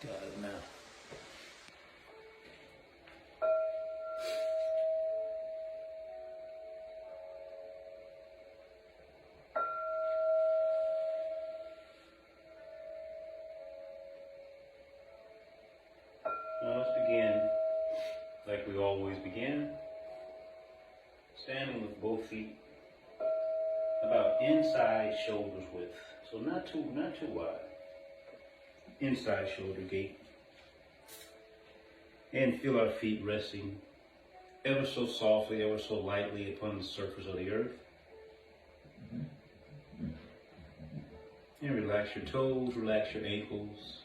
Got it now. Now let's begin like we always begin. Standing with both feet about inside shoulders width. So not too wide. Inside shoulder gate. And feel our feet resting ever so softly, ever so lightly upon the surface of the earth. And relax your toes, relax your ankles.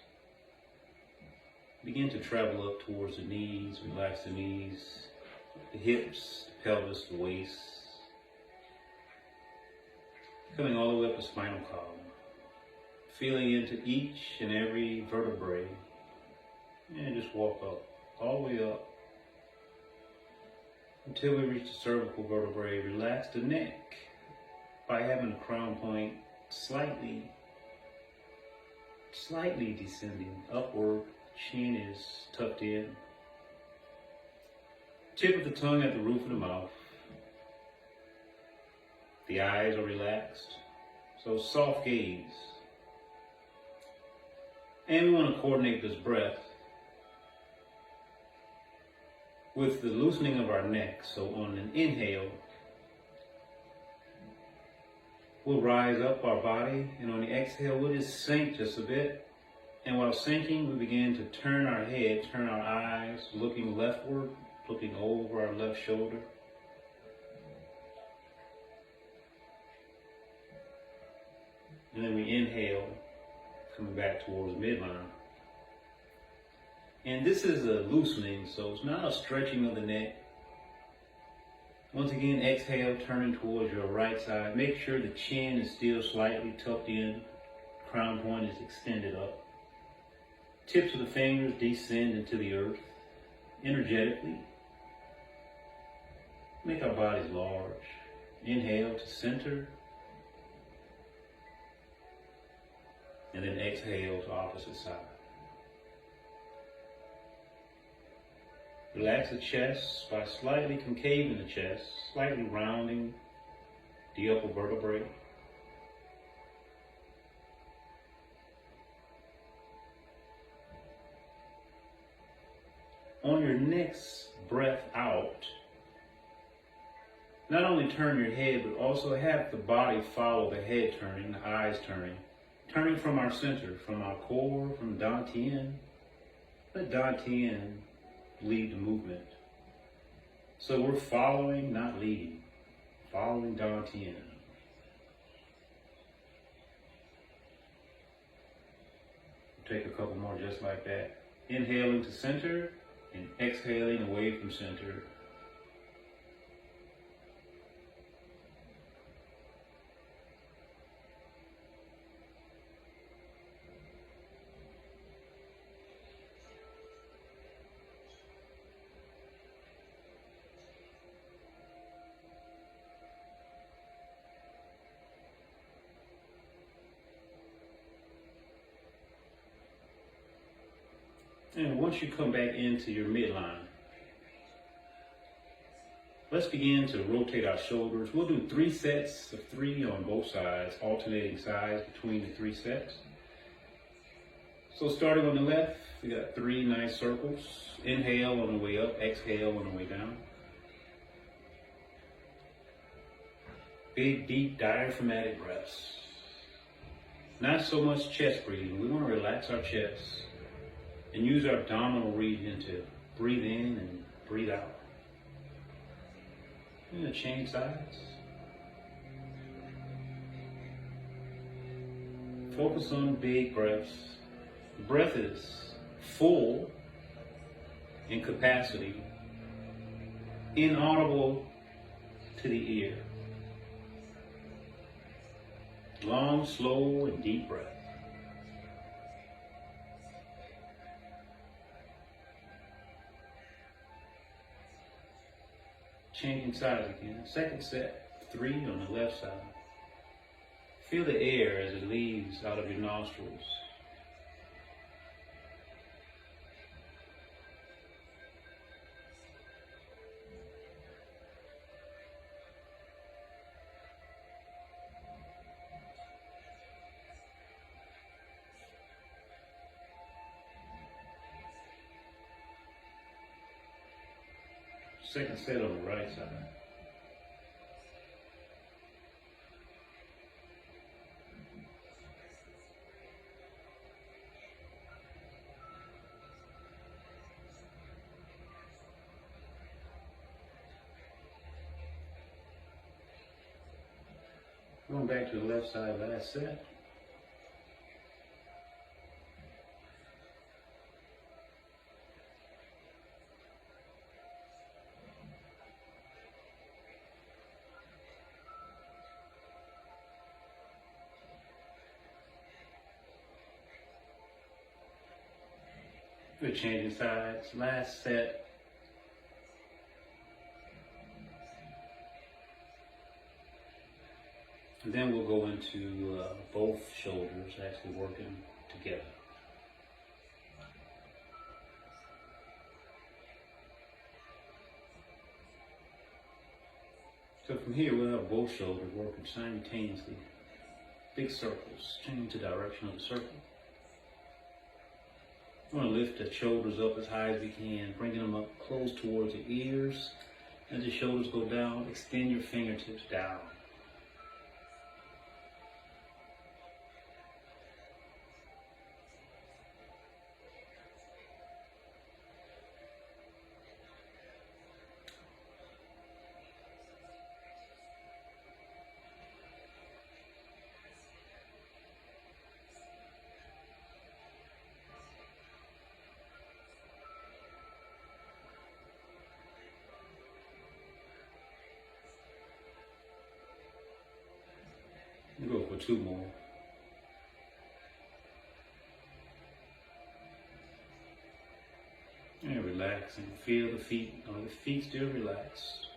Begin to travel up towards the knees, relax the knees, the hips, the pelvis, the waist. Coming all the way up the spinal column. Feeling into each and every vertebrae. And just walk up, all the way up. Until we reach the cervical vertebrae, relax the neck by having the crown point slightly descending upward. Chin is tucked in. Tip of the tongue at the roof of the mouth. The eyes are relaxed. So soft gaze. And we want to coordinate this breath with the loosening of our neck. So on an inhale, we'll rise up our body, and on the exhale, we'll just sink just a bit. And while sinking, we begin to turn our head, turn our eyes, looking leftward, looking over our left shoulder. And then we inhale, coming back towards midline. And this is a loosening, so it's not a stretching of the neck. Once again, exhale, turning towards your right side. Make sure the chin is still slightly tucked in. Crown point is extended up. Tips of the fingers descend into the earth energetically. Make our bodies large. Inhale to center. And then exhale to opposite side. Relax the chest by slightly concaving the chest, slightly rounding the upper vertebrae. On your next breath out, not only turn your head, but also have the body follow the head turning, the eyes turning. Turning from our center, from our core, from Dantian. Let Dantian lead the movement. So we're following, not leading. Following Dantian. Take a couple more just like that. Inhaling to center and exhaling away from center. And once you come back into your midline, let's begin to rotate our shoulders. We'll do 3 sets of 3 on both sides, alternating sides between the 3 sets. So starting on the left, we got 3 nice circles. Inhale on the way up, exhale on the way down. Big, deep, diaphragmatic breaths. Not so much chest breathing. We want to relax our chest and use our abdominal region to breathe in and breathe out. We're going to change sides. Focus on big breaths. The breath is full in capacity, inaudible to the ear. Long, slow, and deep breath. Changing sides again. Second set, 3 on the left side. Feel the air as it leaves out of your nostrils. Second set on the right side. Going back to the left side, last set. We're changing sides, last set. And then we'll go into both shoulders actually working together. So from here we'll have both shoulders working simultaneously. Big circles, change the direction of the circle. We want to lift the shoulders up as high as we can, bringing them up close towards the ears. As the shoulders go down, extend your fingertips down. We'll go for 2 more. And relax and feel the feet. Are the feet still relaxed?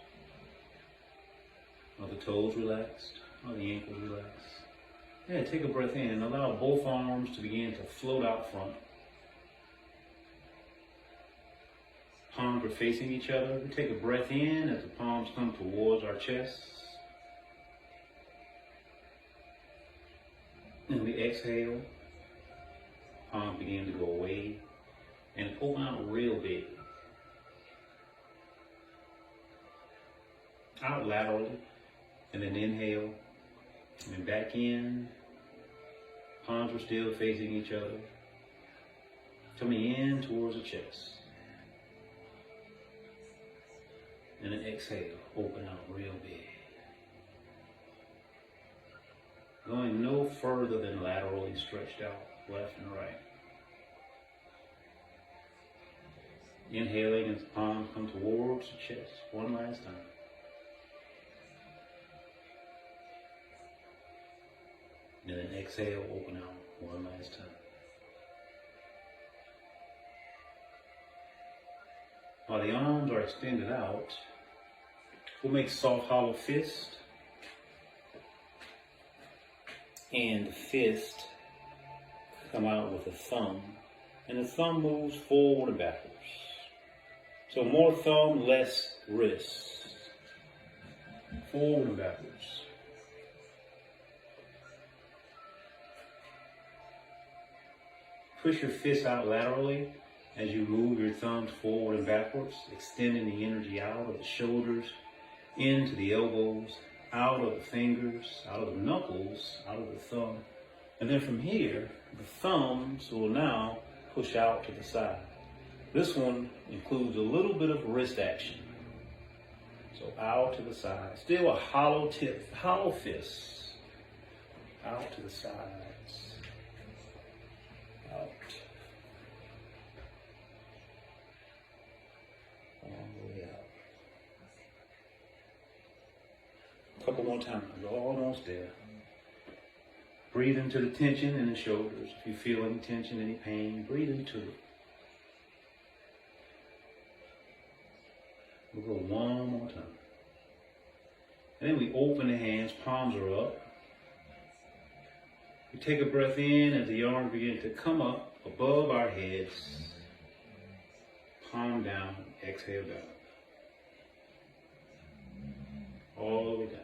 Are the toes relaxed? Are the ankles relaxed? Yeah, take a breath in and allow both arms to begin to float out front. Palms are facing each other. We take a breath in as the palms come towards our chest. And we exhale, palms begin to go away and open out real big. Out laterally, and then inhale, and then back in. Palms are still facing each other. Coming in towards the chest. And then exhale, open out real big. Going no further than laterally stretched out, left and right. Inhaling as the palms come towards the chest, one last time. And then exhale, open out, one last time. While the arms are extended out, we'll make soft hollow fist. And the fist come out with the thumb, and the thumb moves forward and backwards. So more thumb, less wrist. Forward and backwards. Push your fist out laterally as you move your thumbs forward and backwards, extending the energy out of the shoulders, into the elbows, out of the fingers, out of the knuckles, out of the thumb. And then from here, the thumbs will now push out to the side. This one includes a little bit of wrist action. So out to the side. Still a hollow tip, hollow fist. Out to the sides. Out. All the way out. Couple more times, we're almost there. Breathe into the tension in the shoulders. If you feel any tension, any pain, breathe into it. We'll go one more time. And then we open the hands, palms are up. We take a breath in as the arms begin to come up above our heads. Palm down, exhale down. All the way down.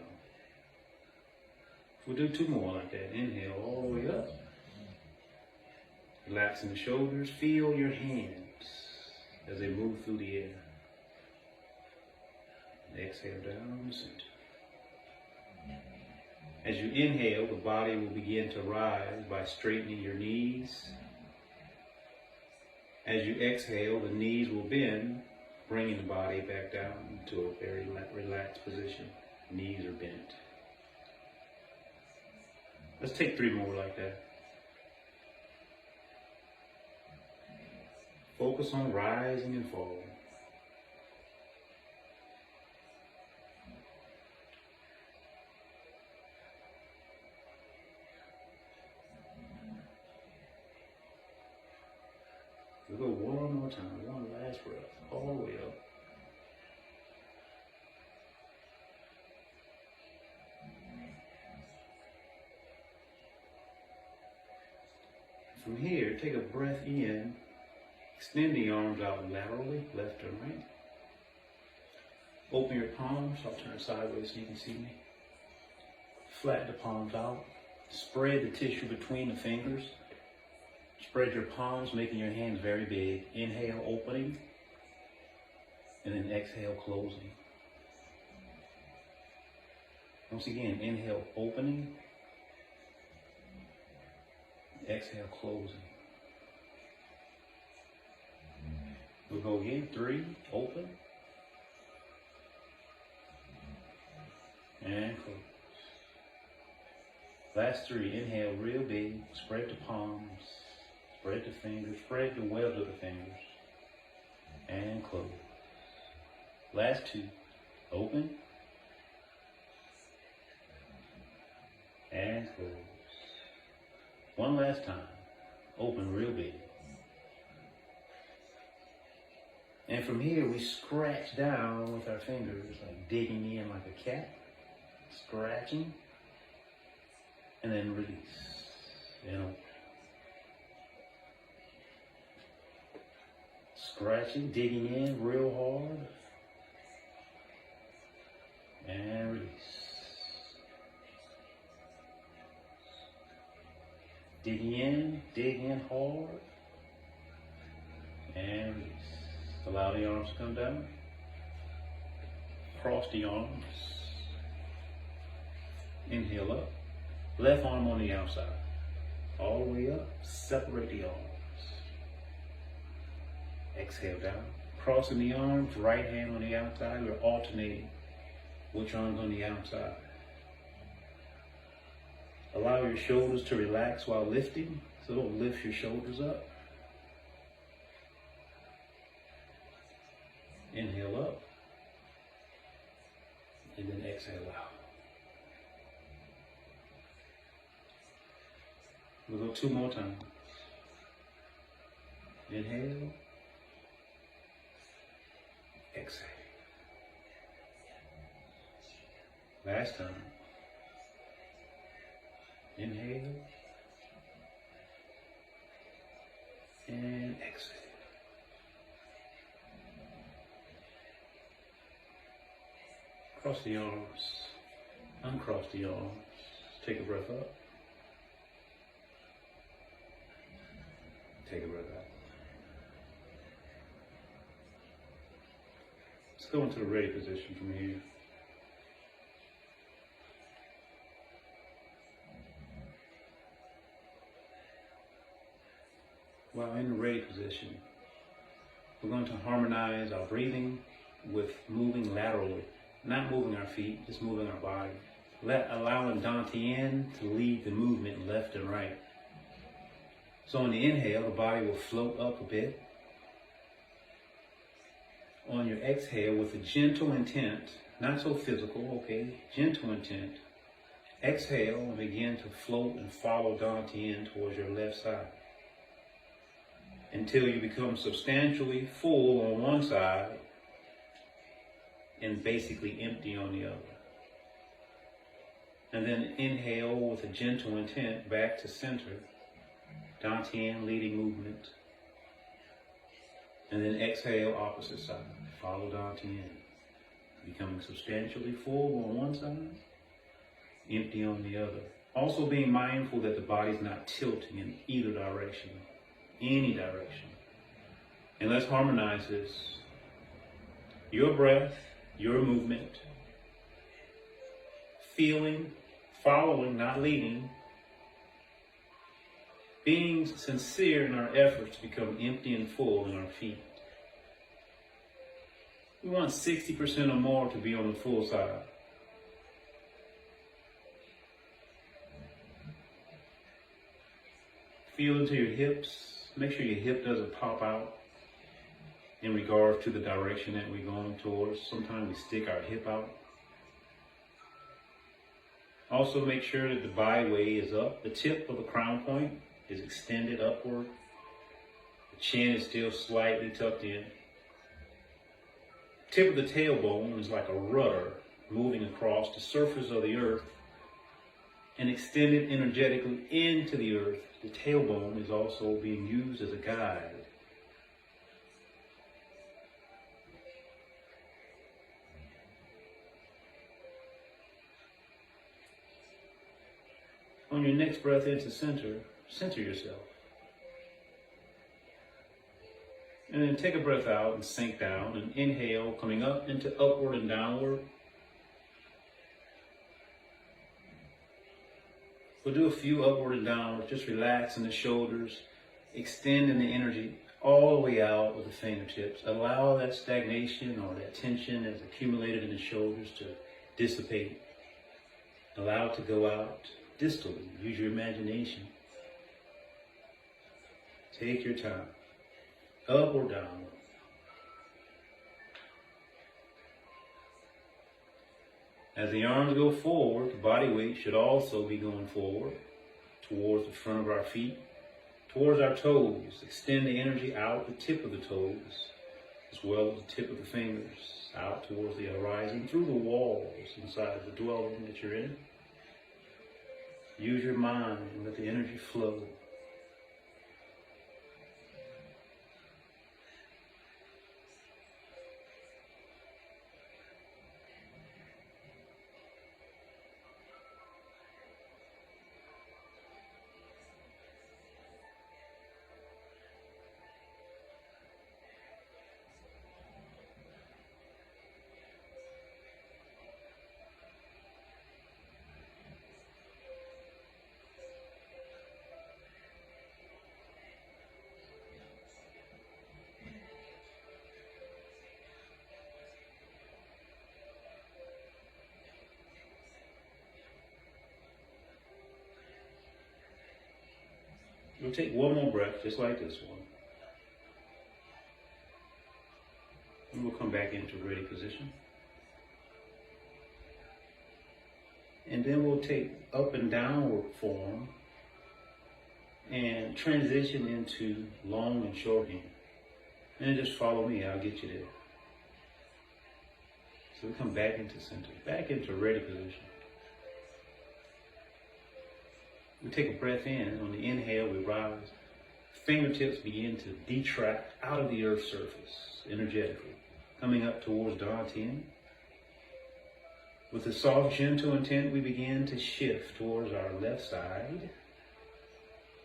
We'll do 2 more like that. Inhale all the way up. Relaxing the shoulders. Feel your hands as they move through the air. Exhale down the center. As you inhale, the body will begin to rise by straightening your knees. As you exhale, the knees will bend, bringing the body back down to a very relaxed position. Knees are bent. Let's take 3 more like that. Focus on rising and falling. We'll go one more time, one last breath, all the way up. From here, take a breath in, extend the arms out laterally, left and right. Open your palms, I'll turn sideways so you can see me. Flatten the palms out, spread the tissue between the fingers. Spread your palms, making your hands very big. Inhale, opening, and then exhale, closing. Once again, inhale, opening, exhale, closing. We'll go again, 3, open, and close. Last 3, inhale real big, spread the palms. Spread the fingers, spread the webs of the fingers, and close. Last 2, open, and close. One last time, open real big. And from here, we scratch down with our fingers, like digging in like a cat, scratching, and then release, and open. Scratching, digging in real hard, and release. Dig in hard, and release. Allow the arms to come down. Cross the arms. Inhale up. Left arm on the outside. All the way up. Separate the arms. Exhale down. Crossing the arms, right hand on the outside. We're alternating which arm's on the outside. Allow your shoulders to relax while lifting, so don't lift your shoulders up. Inhale up, and then exhale out. We'll go 2 more times. Inhale, exhale. Last time. Inhale, and exhale. Cross the arms, uncross the arms, take a breath up, take a breath out. Let's go into the ready position from here. While in the ready position, we're going to harmonize our breathing with moving laterally. Not moving our feet, just moving our body. Allowing Dantian to lead the movement left and right. So on the inhale, the body will float up a bit. On your exhale, with a gentle intent, not so physical, okay, gentle intent, exhale and begin to float and follow Dantian towards your left side, until you become substantially full on one side and basically empty on the other. And then inhale with a gentle intent back to center, Dantian leading movement. And then exhale opposite side, follow Dantian, becoming substantially full on one side, empty on the other. Also being mindful that the body's not tilting in either direction, any direction. And let's harmonize this. Your breath your movement, feeling, following, not leading, being sincere in our efforts to become empty and full in our feet. We want 60% or more to be on the full side. Feel into your hips. Make sure your hip doesn't pop out in regards to the direction that we're going towards. Sometimes we stick our hip out. Also make sure that the body weight is up. The tip of the crown point is extended upward. The chin is still slightly tucked in. Tip of the tailbone is like a rudder moving across the surface of the earth and extended energetically into the earth. The tailbone is also being used as a guide. On your next breath into center yourself. And then take a breath out and sink down and inhale, coming up into upward and downward. We'll do a few upward and downward, just relax in the shoulders, extending the energy all the way out with the fingertips. Allow that stagnation or that tension that's accumulated in the shoulders to dissipate. Allow it to go out distally. Use your imagination. Take your time. Up or down. As the arms go forward, the body weight should also be going forward towards the front of our feet, towards our toes. Extend the energy out the tip of the toes, as well as the tip of the fingers, out towards the horizon, through the walls inside the dwelling that you're in. Use your mind and let the energy flow. We'll take one more breath, just like this one. And we'll come back into ready position. And then we'll take up and downward form and transition into long and short hand. And then just follow me, I'll get you there. So we come back into center, back into ready position. We take a breath in. On the inhale, we rise. Fingertips begin to detract out of the earth's surface energetically, coming up towards Dantian. With a soft, gentle intent, we begin to shift towards our left side,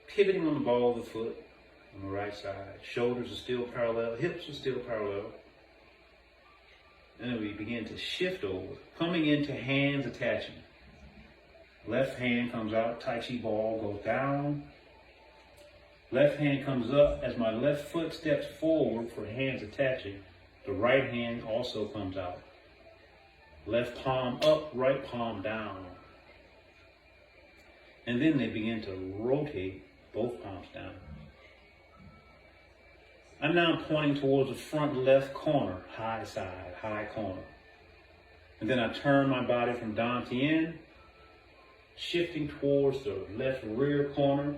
pivoting on the ball of the foot on the right side. Shoulders are still parallel, hips are still parallel. And then we begin to shift over, coming into hands attaching. Left hand comes out, Tai Chi ball goes down. Left hand comes up. As my left foot steps forward for hands attaching, the right hand also comes out. Left palm up, right palm down. And then they begin to rotate both palms down. I'm now pointing towards the front left corner, high side, high corner. And then I turn my body from Dantian, shifting towards the left rear corner.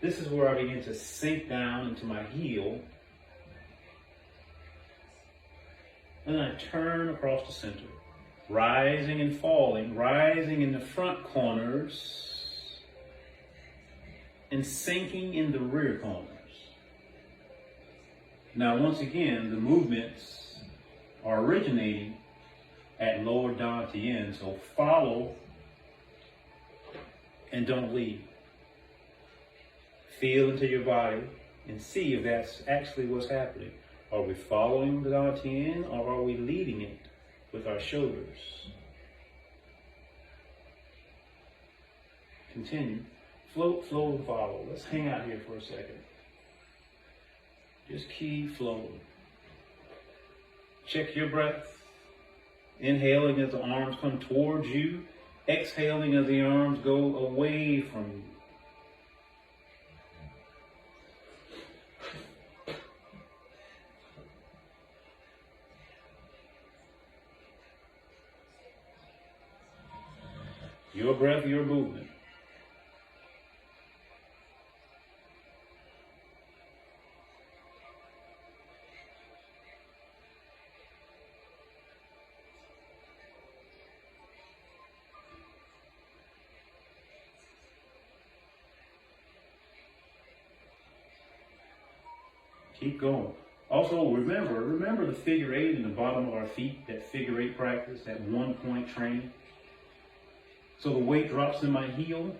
This is where I begin to sink down into my heel. And then I turn across the center, rising and falling, rising in the front corners and sinking in the rear corners. Now, once again, the movements are originating at lower Dantian, so follow and don't lead. Feel into your body and see if that's actually what's happening. Are we following the Dantian or are we leading it with our shoulders. Continue. Float, flow, and follow. Let's hang out here for a second. Just keep flowing. Check your breath. Inhaling as the arms come towards you. Exhaling as the arms go away from you. Your breath, your movement. Keep going. Also, remember the figure eight in the bottom of our feet, that figure eight practice, that 1 point training. So the weight drops in my heel.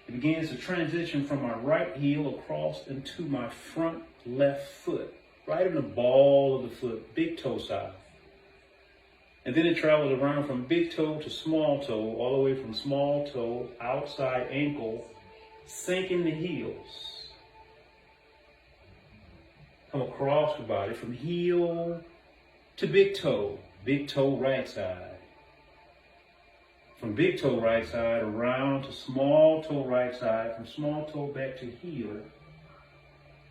It begins to transition from my right heel across into my front left foot, right in the ball of the foot, big toe side. And then it travels around from big toe to small toe, all the way from small toe, outside ankle, sinking the heels. Come across the body from heel to big toe right side. From big toe right side around to small toe right side, from small toe back to heel,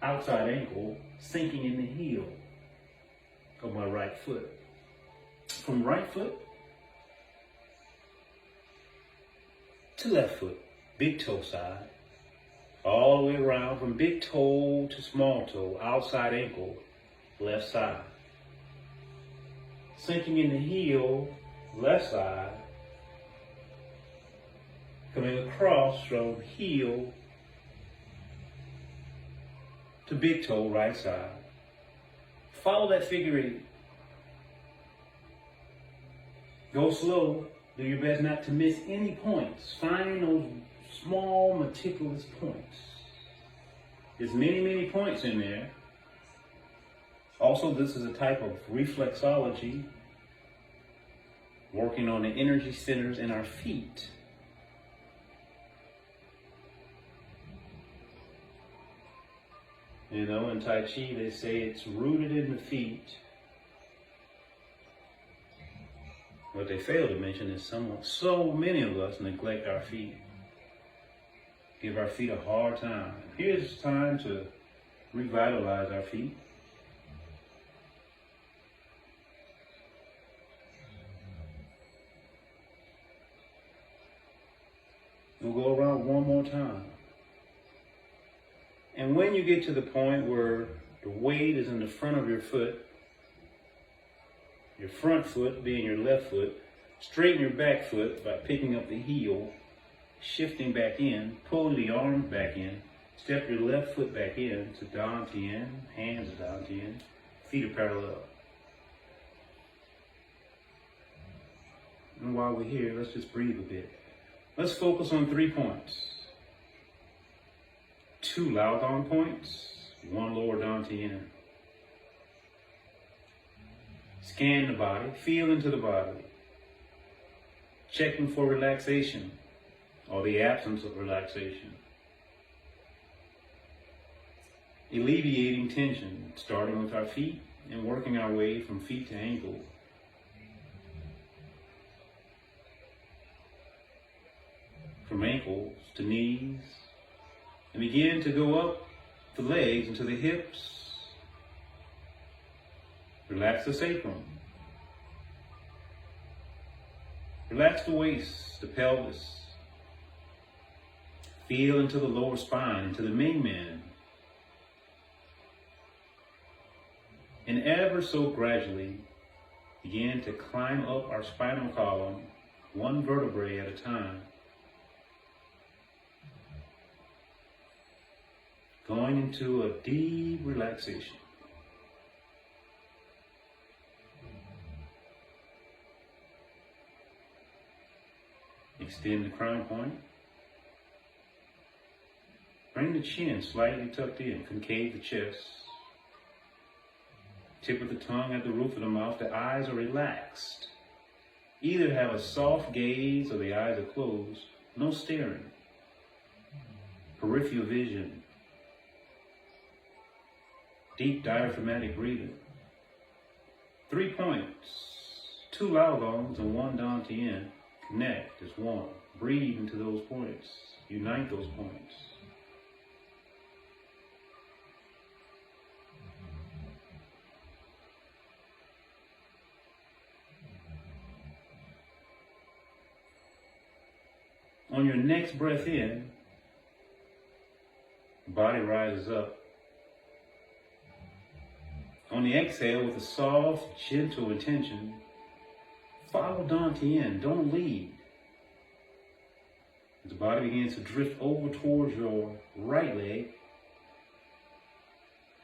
outside ankle, sinking in the heel of my right foot. From right foot to left foot, big toe side, all the way around from big toe to small toe, outside ankle, left side. Sinking in the heel, left side, coming across from heel to big toe, right side. Follow that figure eight. Go slow. Do your best not to miss any points. Find those small, meticulous points. There's many points in there. Also, this is a type of reflexology, working on the energy centers in our feet. You know, in Tai Chi, they say it's rooted in the feet. What they fail to mention is so many of us neglect our feet. Give our feet a hard time. Here's time to revitalize our feet. We'll go around one more time. And when you get to the point where the weight is in the front of your foot, your front foot being your left foot, straighten your back foot by picking up the heel, shifting back in, pulling the arms back in, step your left foot back in to Dantian, hands to Dantian, feet are parallel. And while we're here, let's just breathe a bit. Let's focus on 3 points. 2 Laodong points, 1 lower Dantian. Scan the body, feel into the body, checking for relaxation or the absence of relaxation. Alleviating tension, starting with our feet and working our way from feet to ankle. From ankles to knees, and begin to go up the legs into the hips. Relax the sacrum. Relax the waist, the pelvis. Feel into the lower spine, into the Ming Men. And ever so gradually, begin to climb up our spinal column, 1 vertebrae at a time. Going into a deep relaxation. Extend the crown point. Bring the chin slightly tucked in, concave the chest. Tip of the tongue at the roof of the mouth. The eyes are relaxed. Either have a soft gaze or the eyes are closed. No staring. Peripheral vision. Deep diaphragmatic breathing. 3 points. 2 lao gongs and 1 dantian. Connect as one. Breathe into those points. Unite those points. On your next breath in, the body rises up. On the exhale, with a soft, gentle intention, follow dantian. Don't lead. As the body begins to drift over towards your right leg,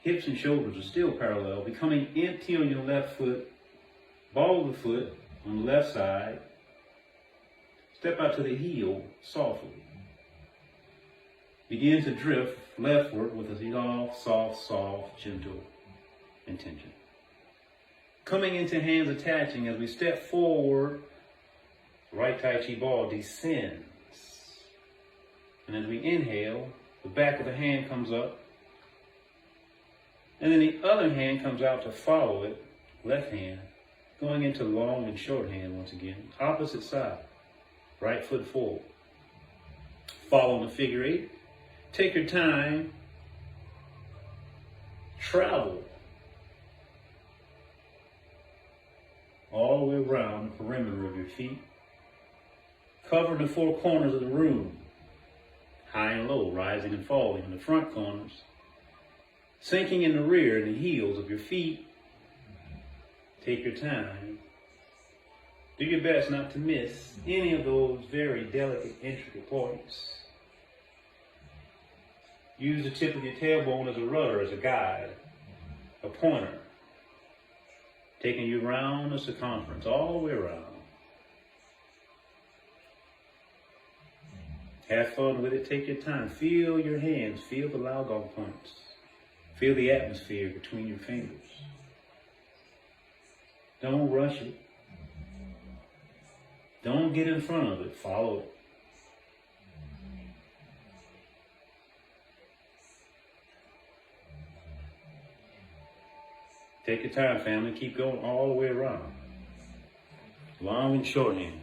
hips and shoulders are still parallel, becoming empty on your left foot, ball of the foot on the left side. Step out to the heel softly. Begin to drift leftward with a soft, gentle intention. Coming into hands attaching as we step forward, right Tai Chi ball descends. And as we inhale, the back of the hand comes up. And then the other hand comes out to follow it, left hand, going into long and short hand once again, opposite side. Right foot forward. Follow the figure 8. Take your time. Travel all the way around the perimeter of your feet. Cover the 4 corners of the room. High and low, rising and falling in the front corners. Sinking in the rear and the heels of your feet. Take your time. Do your best not to miss any of those very delicate, intricate points. Use the tip of your tailbone as a rudder, as a guide, a pointer, taking you around the circumference, all the way around. Have fun with it, take your time. Feel your hands, feel the lao gong points. Feel the atmosphere between your fingers. Don't rush it. Don't get in front of it, follow it. Take your time, family. Keep going all the way around. Long and short hand.